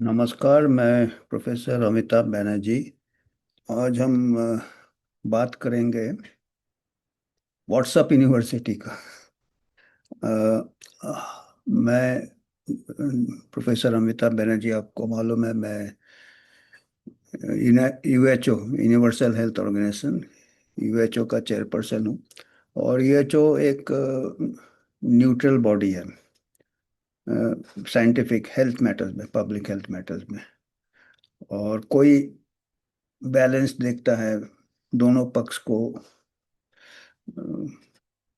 नमस्कार। मैं प्रोफेसर अमिताभ बनर्जी। आज हम बात करेंगे व्हाट्सएप यूनिवर्सिटी का। मैं प्रोफेसर अमिताभ बनर्जी, आपको मालूम है, मैं यूएचओ यूनिवर्सल हेल्थ ऑर्गेनाइजेशन यूएचओ का चेयरपर्सन हूँ। और यूएचओ एक न्यूट्रल बॉडी है साइंटिफिक हेल्थ मैटर्स में, पब्लिक हेल्थ मैटर्स में। और कोई बैलेंस देखता है दोनों पक्ष को अ,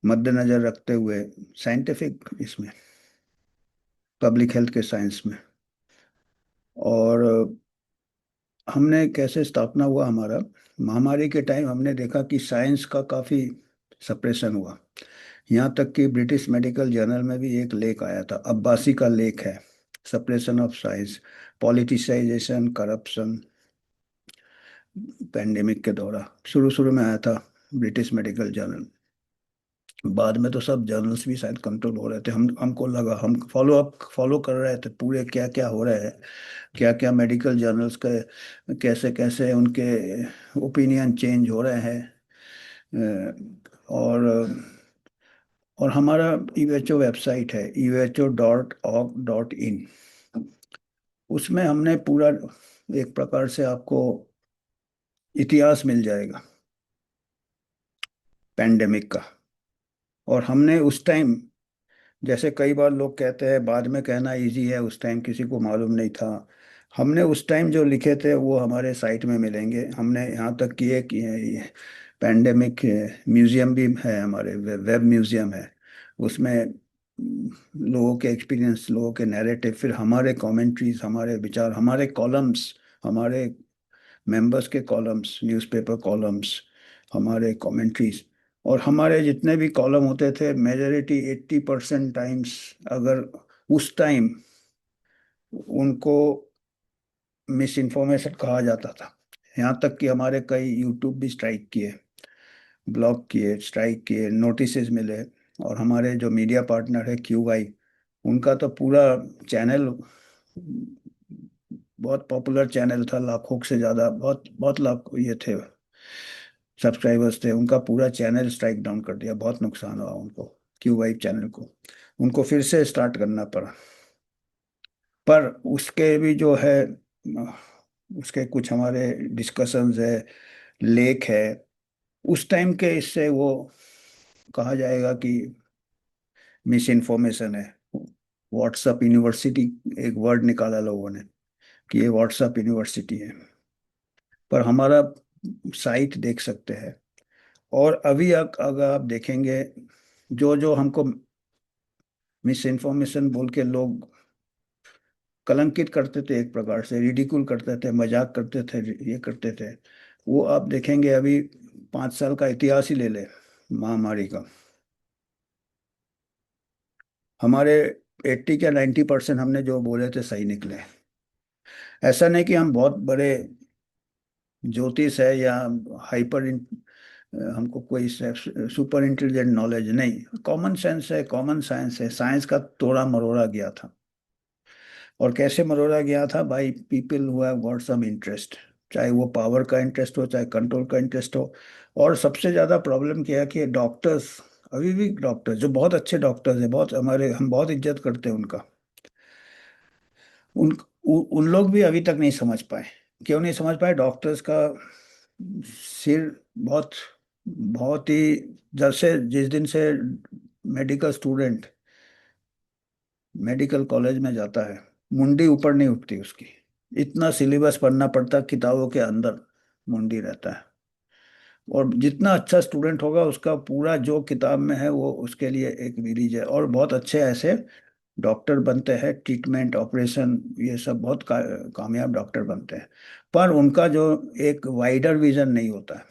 मद्देनजर रखते हुए, साइंटिफिक इसमें, पब्लिक हेल्थ के साइंस में। और हमने कैसे स्थापना हुआ हमारा, महामारी के टाइम हमने देखा कि साइंस का काफ़ी सप्रेशन हुआ। यहाँ तक कि ब्रिटिश मेडिकल जर्नल में भी एक लेख आया था, अब्बासी का लेख है, suppression of science, politicisation, corruption, pandemic के दौरान। शुरू शुरू में आया था ब्रिटिश मेडिकल जर्नल। बाद में तो सब जर्नल्स भी शायद कंट्रोल हो रहे थे। हमको लगा, हम फॉलो कर रहे थे पूरे, क्या क्या हो रहा है, क्या क्या मेडिकल जर्नल्स के कैसे कैसे उनके ओपिनियन चेंज हो रहे हैं। और हमारा यूएचओ वेबसाइट है uho.org.in। उसमें हमने पूरा एक प्रकार से आपको इतिहास मिल जाएगा पैंडेमिक का। और हमने उस टाइम, जैसे कई बार लोग कहते हैं बाद में कहना इजी है, उस टाइम किसी को मालूम नहीं था। हमने उस टाइम जो लिखे थे वो हमारे साइट में मिलेंगे। हमने यहाँ तक किए कि ये पैंडेमिक म्यूजियम भी है, हमारे वेब म्यूजियम है। उसमें लोगों के एक्सपीरियंस, लोगों के नैरेटिव, फिर हमारे कमेंट्रीज, हमारे विचार, हमारे कॉलम्स, हमारे मेंबर्स के कॉलम्स, न्यूज़पेपर कॉलम्स, हमारे कमेंट्रीज। और हमारे जितने भी कॉलम होते थे, मेजोरिटी 80% टाइम्स, अगर उस टाइम उनको मिस इन्फॉर्मेशन कहा जाता था। यहाँ तक कि हमारे कई यूट्यूब भी स्ट्राइक किए, ब्लॉक किए, स्ट्राइक किए, नोटिसेस मिले। और हमारे जो मीडिया पार्टनर है क्यूआई, उनका तो पूरा चैनल, बहुत पॉपुलर चैनल था, लाखों से ज़्यादा, बहुत बहुत लाख ये थे, सब्सक्राइबर्स थे, उनका पूरा चैनल स्ट्राइक डाउन कर दिया। बहुत नुकसान हुआ उनको, क्यूआई चैनल को। उनको फिर से स्टार्ट करना पड़ा। पर उसके भी जो है, उसके कुछ हमारे डिस्कशंस है, लेख है उस टाइम के, इससे वो कहा जाएगा कि मिस इन्फॉर्मेशन है। व्हाट्सएप यूनिवर्सिटी एक वर्ड निकाला लोगों ने कि ये व्हाट्सएप यूनिवर्सिटी है। पर हमारा साइट देख सकते हैं। और अभी अगर आप देखेंगे, जो जो हमको मिस इन्फॉर्मेशन बोल के लोग कलंकित करते थे, एक प्रकार से रिडिकुल करते थे, मजाक करते थे, ये करते थे, वो आप देखेंगे अभी 5 साल का इतिहास ही ले ले महामारी का, हमारे 80 या 90% हमने जो बोले थे सही निकले। ऐसा नहीं कि हम बहुत बड़े ज्योतिष है या हाइपर हमको कोई सुपर इंटेलिजेंट नॉलेज नहीं, कॉमन सेंस है, कॉमन साइंस है। साइंस का तोड़ा मरोड़ा गया था। और कैसे मरोड़ा गया था? भाई, people who have got some interest, चाहे वो पावर का इंटरेस्ट हो, चाहे कंट्रोल का इंटरेस्ट हो। और सबसे ज्यादा प्रॉब्लम क्या है कि डॉक्टर्स, अभी भी डॉक्टर्स जो बहुत अच्छे डॉक्टर्स हैं, बहुत हमारे, हम बहुत इज्जत करते हैं उनका, उन लोग भी अभी तक नहीं समझ पाए। क्यों नहीं समझ पाए? डॉक्टर्स का सिर बहुत, बहुत ही, जब से, जिस दिन से मेडिकल स्टूडेंट मेडिकल कॉलेज में जाता है, मुंडी ऊपर नहीं उठती उसकी। इतना सिलेबस पढ़ना पड़ता, किताबों के अंदर मुंडी रहता है। और जितना अच्छा स्टूडेंट होगा, उसका पूरा जो किताब में है वो उसके लिए एक विरीज है। और बहुत अच्छे ऐसे डॉक्टर बनते हैं, ट्रीटमेंट, ऑपरेशन, ये सब बहुत कामयाब डॉक्टर बनते हैं। पर उनका जो एक वाइडर विजन नहीं होता है।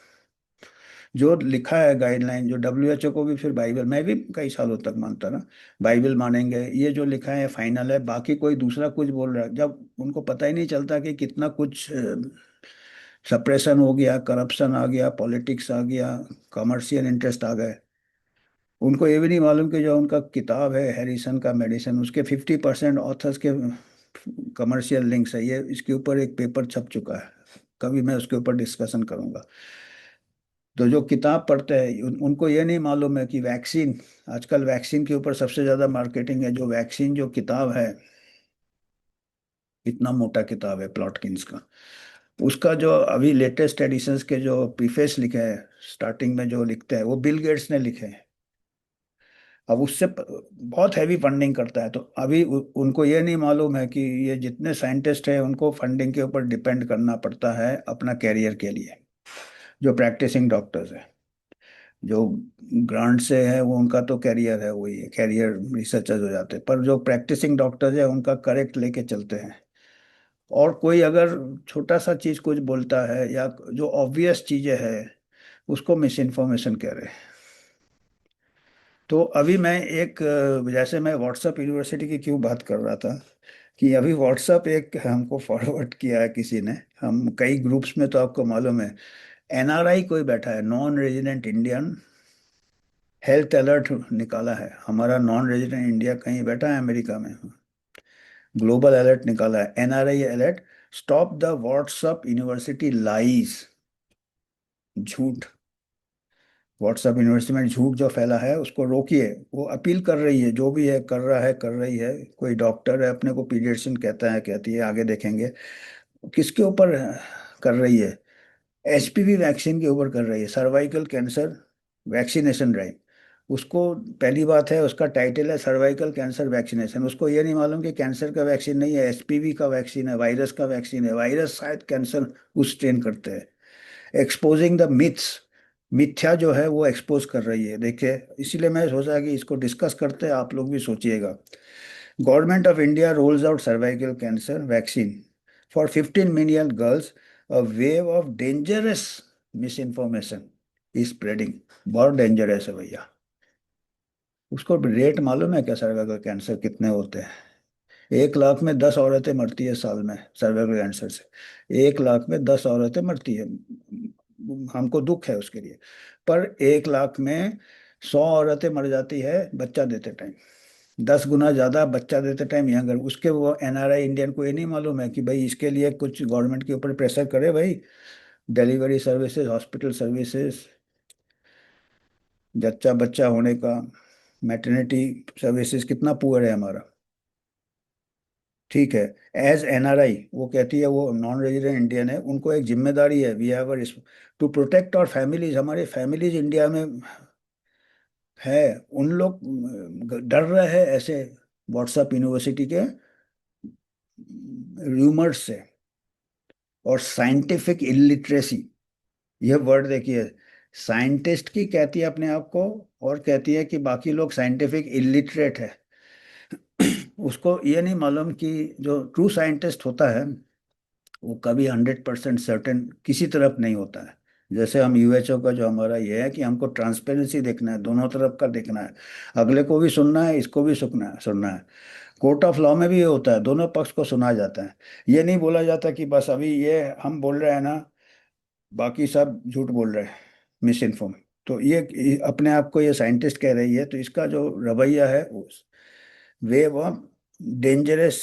जो लिखा है गाइडलाइन, जो डब्ल्यूएचओ को भी, फिर बाइबल, मैं भी कई सालों तक मानता ना, बाइबल मानेंगे, ये जो लिखा है फाइनल है, बाकी कोई दूसरा कुछ बोल रहा है, जब उनको पता ही नहीं चलता कि कितना कुछ सप्रेशन हो गया, करप्शन आ गया, पॉलिटिक्स आ गया, कमर्शियल इंटरेस्ट आ गए। उनको ये भी नहीं मालूम कि जो उनका किताब है हैरिसन का मेडिसिन, उसके 50% ऑथर्स के कमर्शियल लिंक्स है, ये इसके ऊपर एक पेपर छप चुका है, कभी मैं उसके ऊपर डिस्कशन करूंगा। तो जो किताब पढ़ते हैं उनको ये नहीं मालूम है कि वैक्सीन, आजकल वैक्सीन के ऊपर सबसे ज़्यादा मार्केटिंग है। जो वैक्सीन जो किताब है, इतना मोटा किताब है प्लॉटकिंस का, उसका जो अभी लेटेस्ट एडिशंस के जो प्रीफेस लिखे हैं, स्टार्टिंग में जो लिखते हैं वो बिल गेट्स ने लिखे हैं। अब उससे बहुत हैवी फंडिंग करता है, तो अभी उनको ये नहीं मालूम है कि ये जितने साइंटिस्ट हैं उनको फंडिंग के ऊपर डिपेंड करना पड़ता है अपना कैरियर के लिए। जो प्रैक्टिसिंग डॉक्टर्स हैं, जो ग्रांट से है वो उनका तो कैरियर है, वही कैरियर रिसर्चर्स हो जाते हैं, पर जो प्रैक्टिसिंग डॉक्टर्स है उनका करेक्ट लेके चलते हैं। और कोई अगर छोटा सा चीज कुछ बोलता है या जो ऑब्वियस चीजें है उसको मिस इन्फॉर्मेशन कह रहे हैं। तो अभी मैं एक जैसे मैं व्हाट्सएप यूनिवर्सिटी की क्यों बात कर रहा था, कि अभी व्हाट्सएप एक हमको फॉरवर्ड किया है किसी ने, हम कई ग्रुप्स में, तो आपको मालूम है एनआरआई कोई बैठा है, non resident Indian, health alert निकाला है। हमारा नॉन रेजिडेंट इंडिया कहीं बैठा है अमेरिका में, ग्लोबल अलर्ट निकाला है, NRI alert, stop the WhatsApp university lies, झूठ, व्हाट्सएप यूनिवर्सिटी में झूठ जो फैला है उसको रोकिए। वो अपील कर रही है, जो भी है कर रहा है, कर रही है, कोई डॉक्टर है अपने को पीडियाट्रिशियन कहता है, कहती है, आगे देखेंगे किसके ऊपर कर रही है, एचपीवी वैक्सीन के ऊपर कर रही है, सर्वाइकल कैंसर वैक्सीनेशन ड्राइव। उसको पहली बात है, उसका टाइटल है सर्वाइकल कैंसर वैक्सीनेशन, उसको ये नहीं मालूम कि कैंसर का वैक्सीन नहीं है, एचपीवी का वैक्सीन है, वायरस का वैक्सीन है, वायरस शायद कैंसर उस ट्रेन करते हैं। एक्सपोजिंग द मिथ्स, मिथ्या जो है वो एक्सपोज कर रही है, देखिए, इसीलिए मैं सोचा कि इसको डिस्कस करते हैं, आप लोग भी सोचिएगा। Government of India roles out cervical cancer vaccine for 15 million girls, a wave of dangerous miss information is spreading. बहुत डेंजरस है भैया। उसको रेट मालूम है क्या, सर्वाइकल कैंसर कितने होते हैं? 1 लाख में 10 औरतें मरती है साल में सर्वाइकल कैंसर से, 1 लाख में 10 औरतें मरती है। हमको दुख है उसके लिए, पर 1 लाख में 100 औरतें मर जाती है बच्चा देते टाइम, 10 गुना ज्यादा बच्चा देते टाइम यंगर। उसके वो एनआरआई इंडियन को ये नहीं मालूम है कि भाई इसके लिए कुछ गवर्नमेंट के ऊपर प्रेशर करे भाई, डिलीवरी सर्विसेज, हॉस्पिटल सर्विसेज, जच्चा बच्चा होने का, मैटरनिटी सर्विसेज कितना पुअर है हमारा। ठीक है, एज एनआरआई वो कहती है, वो नॉन रेजिडेंट इंडियन है, उनको एक जिम्मेदारी है, we have to protect our families, हमारे फैमिलीज इंडिया में है। उन लोग डर रहे हैं ऐसे व्हाट्सएप यूनिवर्सिटी के र्यूमर्स से। और साइंटिफिक इलिटरेसी, यह वर्ड देखिए, साइंटिस्ट की कहती है अपने आप को, और कहती है कि बाकी लोग साइंटिफिक इलिटरेट है। उसको ये नहीं मालूम कि जो ट्रू साइंटिस्ट होता है वो कभी 100% सर्टेन किसी तरफ नहीं होता है। जैसे हम यूएचओ का जो हमारा ये है कि हमको ट्रांसपेरेंसी देखना है, दोनों तरफ का देखना है, अगले को भी सुनना है, इसको भी सुनना है। कोर्ट ऑफ लॉ में भी ये होता है, दोनों पक्ष को सुना जाता है। ये नहीं बोला जाता कि बस अभी ये हम बोल रहे हैं ना, बाकी सब झूठ बोल रहे हैं, मिस इन्फॉर्म। तो ये अपने आप को ये साइंटिस्ट कह रही है, तो इसका जो रवैया है वे वो डेंजरस।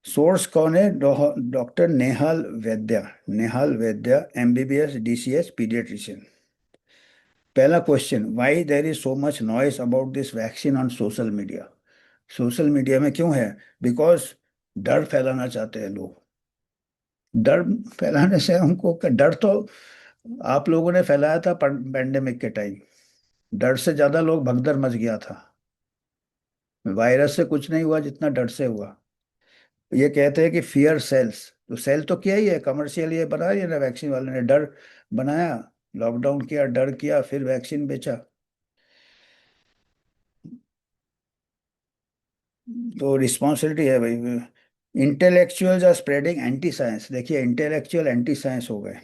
सोर्स कौन है? Doctor Nehal Vaidya, Nehal Vaidya, MBBS DCS paediatrician. पहला question, why there is so much noise about this vaccine on social media? Social media में क्यों है? बिकॉज डर फैलाना चाहते हैं लोग। डर फैलाने से हमको डर तो आप लोगों ने फैलाया था पैंडेमिक के टाइम, डर से ज्यादा लोग भगदड़ मच गया था। वायरस से कुछ नहीं हुआ जितना डर से हुआ। ये कहते हैं कि फियर सेल्स, तो सेल तो किया ही है, कमर्शियल ये बना ही है ना, वैक्सीन वाले ने डर बनाया, लॉकडाउन किया, डर किया, फिर वैक्सीन बेचा। तो रिस्पॉन्सिबिलिटी है भाई। Intellectuals are spreading anti science, देखिए इंटेलेक्चुअल एंटी साइंस हो गए।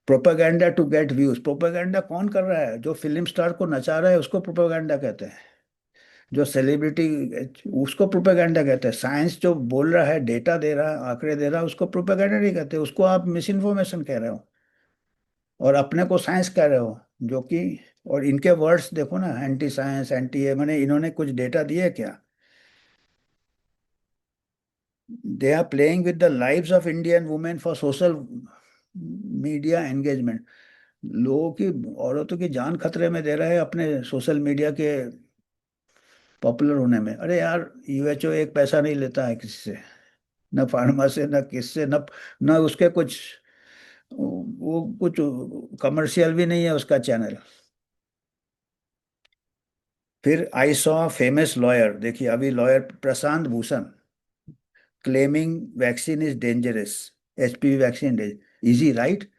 Propaganda to get views, propaganda कौन कर रहा है? जो फिल्म स्टार को नचा रहा है उसको प्रोपेगेंडा कहते हैं, जो सेलिब्रिटी, उसको प्रोपेगेंडा कहते हैं। साइंस जो बोल रहा है, डेटा दे रहा है, आंकड़े दे रहा है, उसको प्रोपेगेंडा नहीं कहते, उसको आप मिस इन्फॉर्मेशन कह रहे हो और अपने को साइंस कह रहे हो, जो कि, और इनके वर्ड्स देखो ना, एंटी साइंस, एंटी, ये मैंने, इन्होंने कुछ डेटा दिए क्या? They are playing with the lives of Indian women for social media engagement. लोगों की, औरतों की जान खतरे में दे रहे हैं अपने सोशल मीडिया के पॉपुलर होने में। अरे यार, यूएचओ एक पैसा नहीं लेता है किसी से, न फार्मा से, न किससे, न न उसके कुछ, वो कुछ कमर्शियल भी नहीं है उसका चैनल। फिर आई सॉ फेमस लॉयर, देखिए अभी lawyer Prashant Bhushan claiming vaccine is dangerous, HPV vaccine is he right.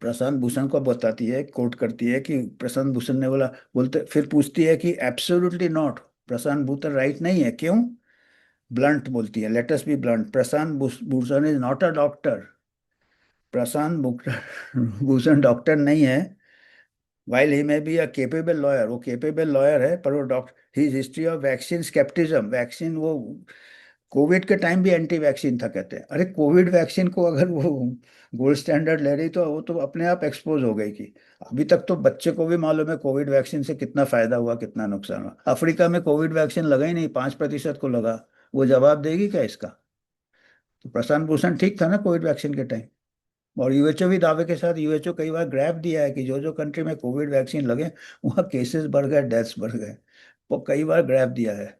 Prashant Bhushan को बताती है, कोट करती है कि प्रशांत भूषण ने बोला, बोलते फिर पूछती है कि absolutely not, Prashant Bhushan right नहीं है, क्यों? ब्लंट बोलती है, let us be blunt, Prashant Bhushan is not a doctor. Bhushan doctor नहीं है। While he may be a capable lawyer, वो केपेबल लॉयर है, पर वो doctor, his history of vaccine scepticism, vaccine वो कोविड के टाइम भी एंटी वैक्सीन था कहते हैं। अरे कोविड वैक्सीन को अगर वो गोल्ड स्टैंडर्ड ले रही तो वो तो अपने आप एक्सपोज हो गई कि अभी तक तो बच्चे को भी मालूम है कोविड वैक्सीन से कितना फायदा हुआ कितना नुकसान हुआ। अफ्रीका में कोविड वैक्सीन लगा ही नहीं, 5% को लगा। वो जवाब देगी क्या इसका? तो प्रशांत भूषण ठीक था ना कोविड वैक्सीन के टाइम। और यूएचओ भी दावे के साथ, यूएचओ कई बार ग्राफ दिया है कि जो जो कंट्री में कोविड वैक्सीन लगे वहाँ केसेस बढ़ गए, डेथ्स बढ़ गए। वो कई बार ग्राफ दिया है।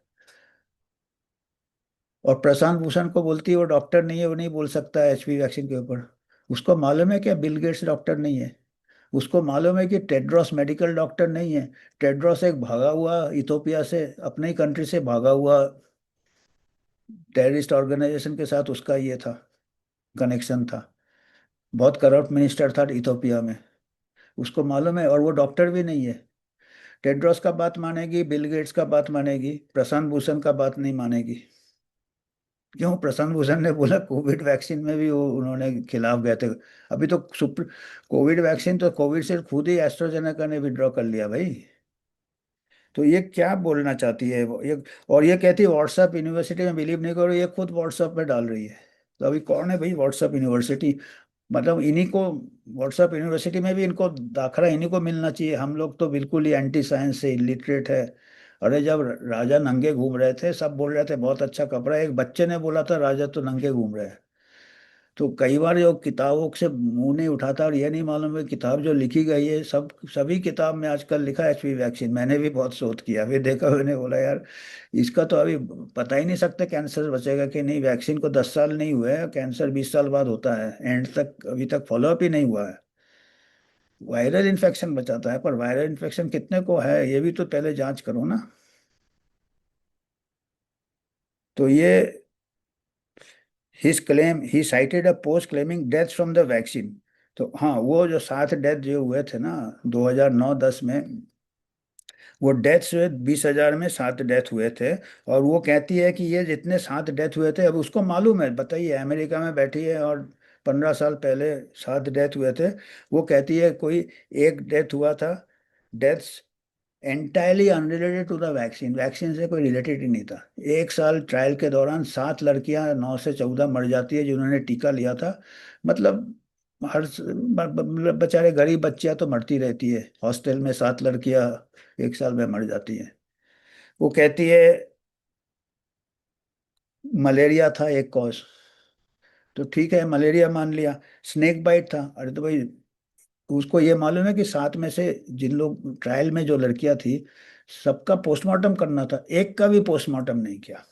और प्रशांत भूषण को बोलती है वो डॉक्टर नहीं है, वो नहीं बोल सकता है एचपी वैक्सीन के ऊपर। उसको मालूम है क्या बिल गेट्स डॉक्टर नहीं है? उसको मालूम है कि टेड्रोस मेडिकल डॉक्टर नहीं है। टेड्रोस एक भागा हुआ, इथोपिया से, अपने ही कंट्री से भागा हुआ टेररिस्ट ऑर्गेनाइजेशन के साथ उसका ये था, कनेक्शन था। बहुत करप्ट मिनिस्टर था इथोपिया में। उसको मालूम है, और वो डॉक्टर भी नहीं है। टेड्रोस का बात मानेगी, बिल गेट्स का बात मानेगी, प्रशांत भूषण का बात नहीं मानेगी। क्यों? प्रशांत भूषण ने बोला कोविड वैक्सीन में भी वो उन्होंने खिलाफ गए थे। अभी तो सुप्र कोविड वैक्सीन तो कोविड से खुद ही एस्ट्राजेनेका ने विड्रॉ कर लिया भाई। तो ये क्या बोलना चाहती है ये? और ये कहती है व्हाट्सएप यूनिवर्सिटी में बिलीव नहीं करो, ये खुद व्हाट्सएप में डाल रही है। तो अभी कौन है भाई व्हाट्सएप यूनिवर्सिटी? मतलब इन्हीं को, व्हाट्सएप यूनिवर्सिटी में भी इनको दाखला इन्हीं को मिलना चाहिए। हम लोग तो बिल्कुल ही एंटी साइंस से इलिटरेट है। अरे जब राजा नंगे घूम रहे थे सब बोल रहे थे बहुत अच्छा कपड़ा है, एक बच्चे ने बोला था राजा तो नंगे घूम रहे हैं। तो कई बार जो किताबों से मुंह नहीं उठाता, और ये नहीं मालूम है किताब जो लिखी गई है, सब सभी किताब में आजकल लिखा है एचपी वैक्सीन। मैंने भी बहुत शोध किया, फिर देखा, मैंने बोला यार इसका तो अभी पता ही नहीं सकते कैंसर बचेगा कि नहीं। वैक्सीन को 10 साल नहीं हुए हैं, कैंसर 20 साल बाद होता है, एंड तक अभी तक फॉलोअप ही नहीं हुआ है। वायरल इन्फेक्शन बचाता है, पर वायरल इन्फेक्शन कितने को है ये भी तो पहले जांच करो ना। तो ये his claim, he cited a post claiming death from the vaccine. तो हाँ, वो जो 7 डेथ जो हुए थे ना 2009-10 में, वो डेथ्स हुए 20,000 में 7 डेथ हुए थे। और वो कहती है कि ये जितने 7 डेथ हुए थे, अब उसको मालूम है, बताइए, अमेरिका में बैठी है और 15 साल पहले 7 डेथ हुए थे। वो कहती है कोई एक डेथ हुआ था, deaths entirely unrelated to the vaccine, vaccine से कोई रिलेटेड ही नहीं था। 1 साल ट्रायल के दौरान 7 लड़कियां 9 से 14 मर जाती है जिन्होंने टीका लिया था। मतलब मतलब बेचारे गरीब बच्चियां तो मरती रहती है हॉस्टल में, 7 लड़कियां 1 साल में मर जाती है। वो कहती है मलेरिया था एक कॉज। तो ठीक है, मलेरिया मान लिया। स्नेक बाइट था, अरे तो भाई उसको ये मालूम है कि 7 में से जिन लोग ट्रायल में जो लड़कियां थी सबका पोस्टमार्टम करना था, एक का भी पोस्टमार्टम नहीं किया।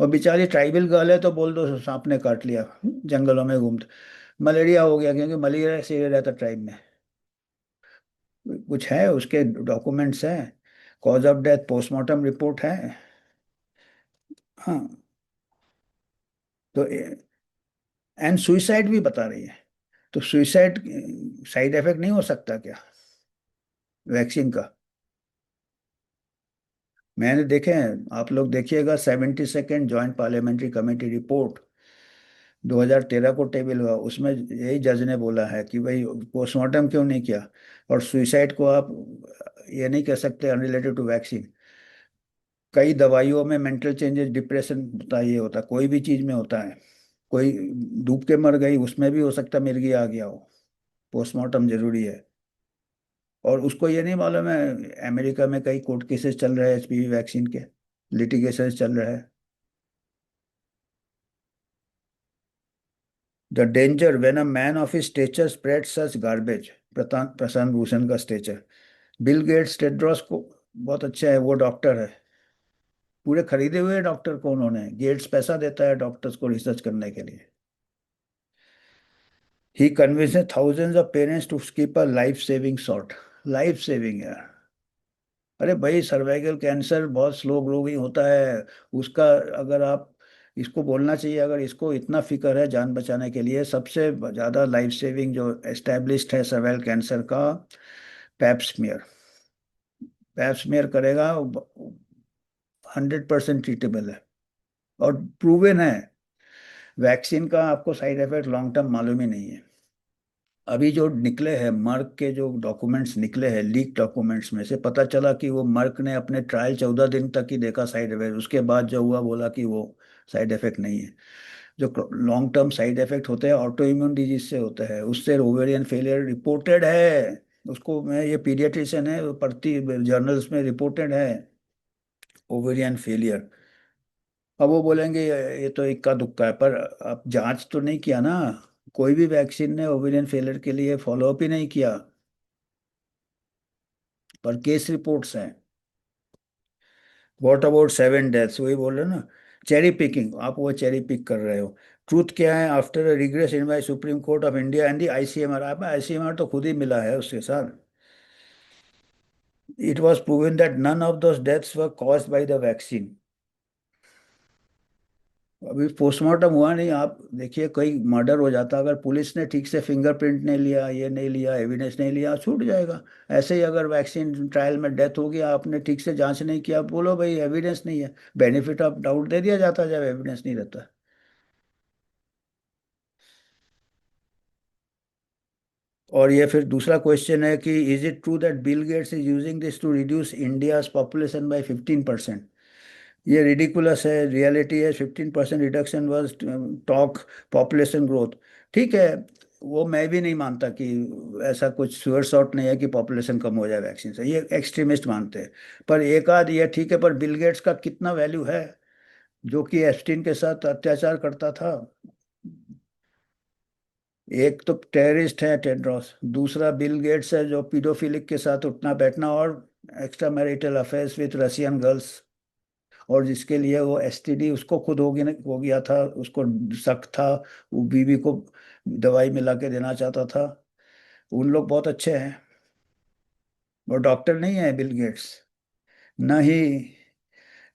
और बेचारी ट्राइबल गर्ल है तो बोल दो सांप ने काट लिया, जंगलों में घूमते मलेरिया हो गया, क्योंकि मलेरिया से रहता ट्राइब में। कुछ है उसके डॉक्यूमेंट्स हैं, cause of death postmortem report है। हाँ। तो एंड सुइसाइड भी बता रही है। तो सुइसाइड साइड इफेक्ट नहीं हो सकता क्या वैक्सीन का? मैंने देखे हैं, आप लोग देखिएगा 72nd joint parliamentary committee report 2013 को टेबल हुआ, उसमें यही जज ने बोला है कि भाई पोस्टमार्टम क्यों नहीं किया। और सुइसाइड को आप ये नहीं कह सकते अनरिलेटेड टू वैक्सीन। कई दवाइयों में मेंटल चेंजेस, डिप्रेशन होता है, ये होता है, कोई भी चीज में होता है। कोई डूब के मर गई, उसमें भी हो सकता है मिर्गी आ गया हो। पोस्टमार्टम जरूरी है। और उसको ये नहीं मालूम है अमेरिका में कई कोर्ट केसेस चल रहे हैं एचपीवी वैक्सीन के, लिटिगेशन चल रहे हैं। The danger when a man of his stature spread such garbage. Prashant Bhushan का स्टेचर। बिल गेट्स टेड्रोस को बहुत अच्छा है, वो डॉक्टर है, पूरे खरीदे हुए डॉक्टर को उन्होंने, गेट्स पैसा देता है डॉक्टर्स को रिसर्च करने के लिए। He convinces thousands of parents to skip a life saving shot. Life saving यार। अरे भाई, सर्वाइकल कैंसर बहुत स्लो ग्रोइंग होता है उसका। अगर आप इसको बोलना चाहिए, अगर इसको इतना फिक्र है जान बचाने के लिए, सबसे ज़्यादा लाइफ सेविंग जो एस्टेब्लिश्ड है सर्वाइकल कैंसर का, पैप्समियर। पैप्समियर करेगा, 100% ट्रीटेबल है और प्रूवन है। वैक्सीन का आपको साइड इफेक्ट लॉन्ग टर्म मालूम ही नहीं है। अभी जो निकले हैं मर्क के जो डॉक्यूमेंट्स निकले हैं, लीक डॉक्यूमेंट्स में से पता चला कि वो मर्क ने अपने ट्रायल 14 दिन तक ही देखा साइड इफेक्ट, उसके बाद जो हुआ बोला कि वो साइड इफेक्ट नहीं है। जो लॉन्ग टर्म साइड इफेक्ट होते हैं ऑटो इम्यून डिजीज से होते हैं, उससे ओवेरियन फेलियर रिपोर्टेड है। उसको मैं, ये पीडियाट्रिशियन है, वो पढ़ती जर्नल्स में रिपोर्टेड है ओवेरियन फेलियर। अब वो बोलेंगे ये तो इक्का दुक्का है, पर अब जांच तो नहीं किया ना। कोई भी वैक्सीन ने ओवेरियन फेलियर के लिए फॉलोअप ही नहीं किया, पर केस रिपोर्ट्स हैं। व्हाट अबाउट 7 डेथ्स, वही बोल रहे हो ना। चेरी पिकिंग, आप वो चेरी पिक कर रहे हो। ट्रूथ क्या है after regress in by Supreme Court of India and the ICMR. आप आईसीएमआर तो खुद ही मिला है उसके साथ। It was proven that none of those deaths were caused by the vaccine. अभी पोस्टमार्टम हुआ नहीं, आप देखिए कोई मर्डर हो जाता, अगर पुलिस ने ठीक से फिंगरप्रिंट नहीं लिया, ये नहीं लिया, एविडेंस नहीं लिया, छूट जाएगा। ऐसे ही अगर वैक्सीन ट्रायल में डेथ होगी, आपने ठीक से जांच नहीं किया, बोलो भाई एविडेंस नहीं है, बेनिफिट ऑफ डाउट दे दिया जाता है जब एविडेंस नहीं रहता। और ये फिर दूसरा क्वेश्चन है कि is it true that Bill Gates is using this to reduce India's population by 15%। ये रिडिकुलस है, रियलिटी है 15% reduction was talk population growth. ठीक है, वो मैं भी नहीं मानता कि ऐसा कुछ श्योर शॉट नहीं है कि पॉपुलेशन कम हो जाए वैक्सीन से, ये एक्सट्रीमिस्ट मानते हैं। पर एक आध ये ठीक है, पर बिल गेट्स का कितना वैल्यू है, जो कि एप्स्टीन के साथ अत्याचार करता था। एक तो टेररिस्ट है टेड्रोस, दूसरा बिल गेट्स है जो पीडोफिलिक के साथ उठना बैठना और extra marital affairs with Russian girls, और जिसके लिए वो एसटीडी उसको खुद हो गया था, उसको शक था, वो बीवी को दवाई मिला के देना चाहता था। उन लोग बहुत अच्छे हैं, वो डॉक्टर नहीं है बिल गेट्स, न ही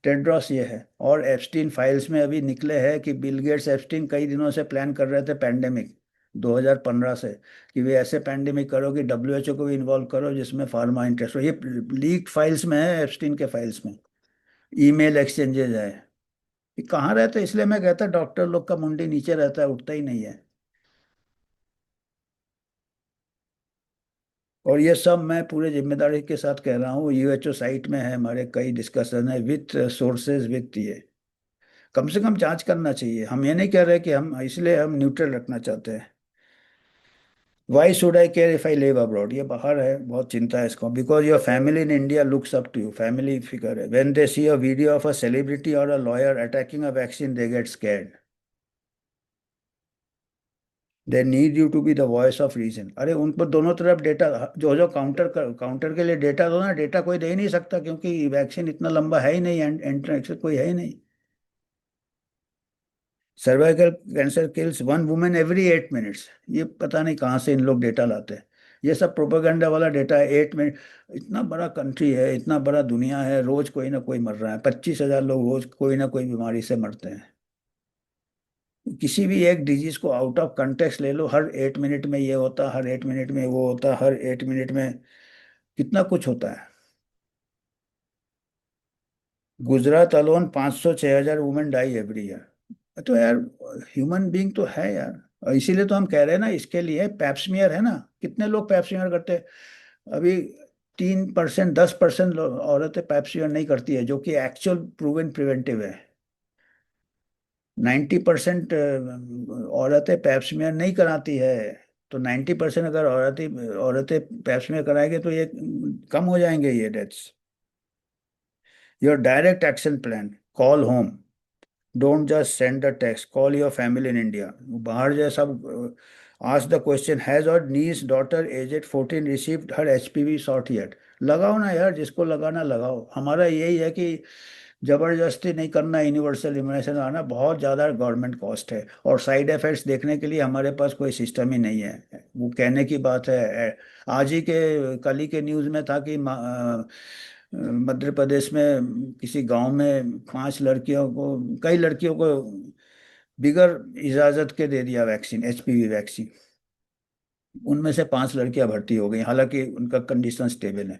टेड्रोस ये है। और एप्स्टीन फाइल्स में अभी निकले हैं कि बिल गेट्स एप्स्टीन कई दिनों से प्लान कर रहे थे पैंडेमिक 2015 से, कि वे ऐसे पैंडेमिक करो कि डब्ल्यूएचओ को भी इन्वॉल्व करो जिसमें फार्मा इंटरेस्ट हो। ये लीक फाइल्स में है, एप्स्टीन के फाइल्स में ईमेल एक्सचेंजेज है। ये कहाँ रहते हैं? इसलिए मैं कहता डॉक्टर लोग का मुंडी नीचे रहता है, उठता ही नहीं है। और ये सब मैं पूरे जिम्मेदारी के साथ कह रहा हूँ, यूएचओ साइट में है, हमारे कई डिस्कशन है विथ सोर्सेज विथ ये। कम से कम जांच करना चाहिए, हम ये नहीं कह रहे कि हम, इसलिए हम न्यूट्रल रखना चाहते हैं। Why should I care if I live abroad, ये बाहर है, बहुत चिंता है इसको, because your family in India looks up to you, family figure है। When they see a video of a celebrity or a lawyer attacking a vaccine they get scared. They need you to be the voice of reason. अरे उन पर दोनों तरफ data, जो जो counter के लिए डेटा दो ना, डेटा कोई दे ही नहीं सकता क्योंकि वैक्सीन इतना लंबा है ही नहीं, एंट्रेक्स कोई है ही नहीं। Cervical cancer kills 1 women every 8 minutes, ये पता नहीं कहाँ से इन लोग डेटा लाते हैं। ये सब प्रोपेगेंडा वाला डेटा है, 8 मिनट। इतना बड़ा कंट्री है, इतना बड़ा दुनिया है, रोज कोई ना कोई मर रहा है, 25,000 लोग रोज कोई ना कोई बीमारी से मरते हैं। किसी भी एक डिजीज को आउट ऑफ कंटेक्स्ट ले लो, हर 8 मिनट में ये होता, हर 8 मिनट में वो होता, हर 8 मिनट में कितना कुछ होता है। Gujarat alone 500 6,000 women die every year. तो यार, ह्यूमन बीइंग तो है यार। और इसीलिए तो हम कह रहे हैं ना, इसके लिए पैप्समियर है ना। कितने लोग पैप्समियर करते हैं अभी? 3%, 10% औरतें पैप्समियर नहीं करती है, जो कि एक्चुअल प्रूवन प्रिवेंटिव है। 90% औरतें पैप्समियर नहीं कराती है। तो 90% अगर औरतें औरतें पैप्समियर कराएंगे तो ये कम हो जाएंगे ये deaths. Your direct action plan, call home, don't just send the text, call your family in India. बाहर जो सब, आस्क द क्वेश्चन, हैज और नीस डॉटर एजेड 14 रिसीव्ड हर HPV शॉट येट। लगाओ ना यार, जिसको लगाना लगाओ। हमारा यही है कि जबरदस्ती नहीं करना, यूनिवर्सल इम्यूनाइजेशन आना बहुत ज़्यादा गवर्नमेंट कॉस्ट है, और साइड इफेक्ट्स देखने के लिए हमारे पास कोई सिस्टम ही नहीं है। वो कहने की बात है। आज ही के कल ही के न्यूज़ में था कि मध्य प्रदेश में किसी गांव में 5 लड़कियों को, कई लड़कियों को बिगर इजाज़त के दे दिया वैक्सीन, HPV वैक्सीन। उनमें से 5 लड़कियां भर्ती हो गई, हालांकि उनका कंडीशन स्टेबल है।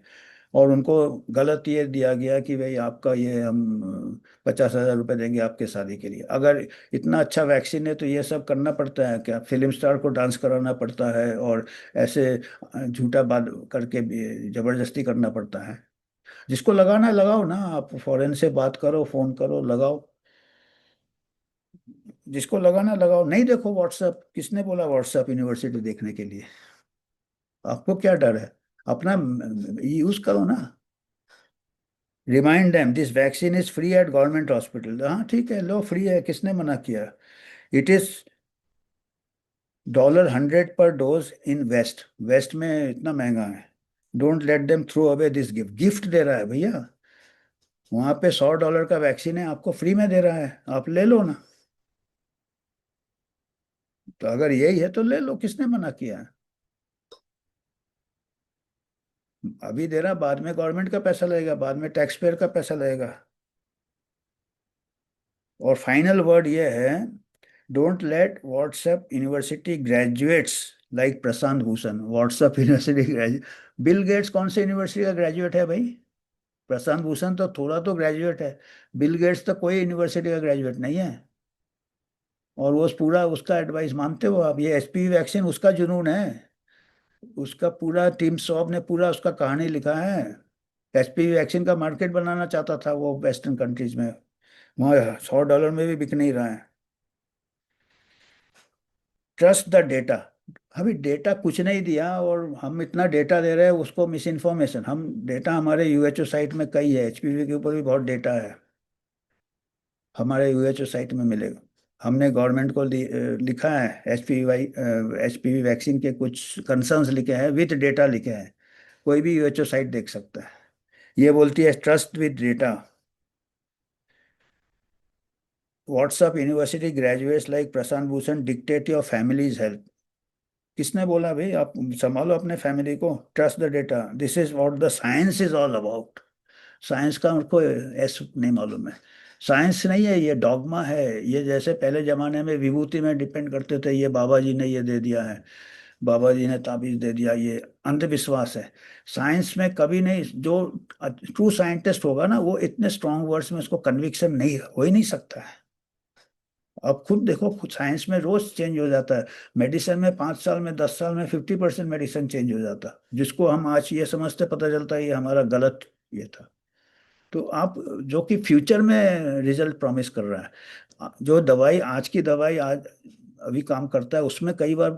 और उनको गलत ये दिया गया कि भाई आपका ये हम 50,000 रुपये देंगे आपके शादी के लिए। अगर इतना अच्छा वैक्सीन है तो ये सब करना पड़ता है क्या? फिल्म स्टार को डांस कराना पड़ता है, और ऐसे झूठा बात करके भी जबरदस्ती करना पड़ता है। जिसको लगाना है लगाओ ना, आप फॉरेन से बात करो, फोन करो, लगाओ। जिसको लगाना है लगाओ। नहीं देखो व्हाट्सएप, किसने बोला व्हाट्सएप यूनिवर्सिटी देखने के लिए? आपको क्या डर है? अपना यूज करो ना। Remind them this vaccine is free at government hospital. हाँ ठीक है, लो, फ्री है, किसने मना किया? इट इज $100 पर डोज इन वेस्ट। वेस्ट में इतना महंगा है। Don't let them throw away this gift. Gift दे रहा है भैया। वहां पे $100 का वैक्सीन है, आपको फ्री में दे रहा है, आप ले लो ना। तो अगर यही है तो ले लो, किसने मना किया है? अभी दे रहा, बाद में गवर्नमेंट का पैसा लगेगा, बाद में टैक्स पेयर का पैसा लगेगा। और फाइनल वर्ड ये है, don't late WhatsApp university graduates like Prashant Bhushan. WhatsApp university graduate, Bill Gates कौन से यूनिवर्सिटी का ग्रेजुएट है भाई? प्रशांत भूषण तो थोड़ा तो ग्रेजुएट है। बिल गेट्स तो कोई यूनिवर्सिटी का ग्रेजुएट नहीं है। और वो पूरा उसका एडवाइस मानते हो आप? ये HPV वैक्सीन उसका जुनून है। उसका पूरा टीम सॉब ने पूरा उसका कहानी लिखा है। HPV वैक्सीन का मार्केट बनाना चाहता था वो वेस्टर्न कंट्रीज में। वहाँ $100 में भी बिक नहीं रहा है। Trust the data. अभी डेटा कुछ नहीं दिया, और हम इतना डेटा दे रहे हैं उसको मिस इन्फॉर्मेशन। हम डेटा हमारे UHO साइट में कई है, HPV के ऊपर भी बहुत डेटा है, हमारे UHO साइट में मिलेगा। हमने गवर्नमेंट को लिखा है, HPV वैक्सीन के कुछ कंसर्न्स लिखे हैं, विद डेटा लिखे हैं। कोई भी UHO साइट देख सकता है। ये बोलती है trust with data. WhatsApp university graduates like Prashant Bhushan dictate your families health. किसने बोला भाई? आप संभालो अपने फैमिली को। Trust the data, this is what the science is all about. Science का उनको ऐस नहीं मालूम है। साइंस नहीं है, ये डॉगमा है। ये जैसे पहले जमाने में विभूति में डिपेंड करते थे, ये बाबा जी ने ये दे दिया है, बाबा जी ने ताबीज दे दिया, ये अंधविश्वास है। साइंस में कभी नहीं, जो ट्रू साइंटिस्ट होगा ना, वो इतने स्ट्रांग वर्ड्स में उसको कन्विक्शन नहीं हो ही नहीं सकता है। अब खुद देखो, खुद साइंस में रोज चेंज हो जाता है। मेडिसिन में 5 साल में, 10 साल में 50% मेडिसिन चेंज हो जाता है, जिसको हम आज ये समझते पता चलता है ये हमारा गलत ये था। तो आप, जो कि फ्यूचर में रिजल्ट प्रॉमिस कर रहा है, जो दवाई आज की दवाई आज अभी काम करता है, उसमें कई बार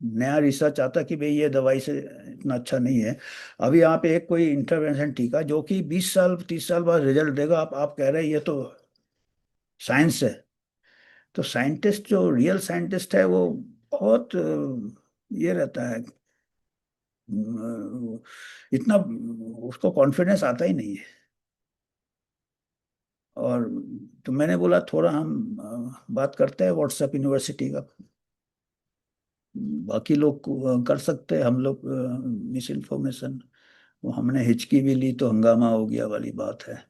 नया रिसर्च आता है कि भाई ये दवाई से इतना अच्छा नहीं है। अभी आप एक कोई इंटरवेंशन टीका जो कि 20 साल 30 साल बाद रिजल्ट देगा, आप कह रहे हैं ये तो साइंस है। तो साइंटिस्ट, जो रियल साइंटिस्ट है, वो बहुत ये रहता है, इतना उसको कॉन्फिडेंस आता ही नहीं है। और तो मैंने बोला थोड़ा हम बात करते हैं व्हाट्सएप यूनिवर्सिटी का। बाकी लोग कर सकते हैं, हम लोग मिस इन्फॉर्मेशन, वो हमने हिचकी भी ली तो हंगामा हो गया वाली बात है।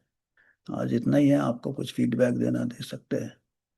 आज इतना ही है, आपको कुछ फीडबैक देना दे सकते हैं।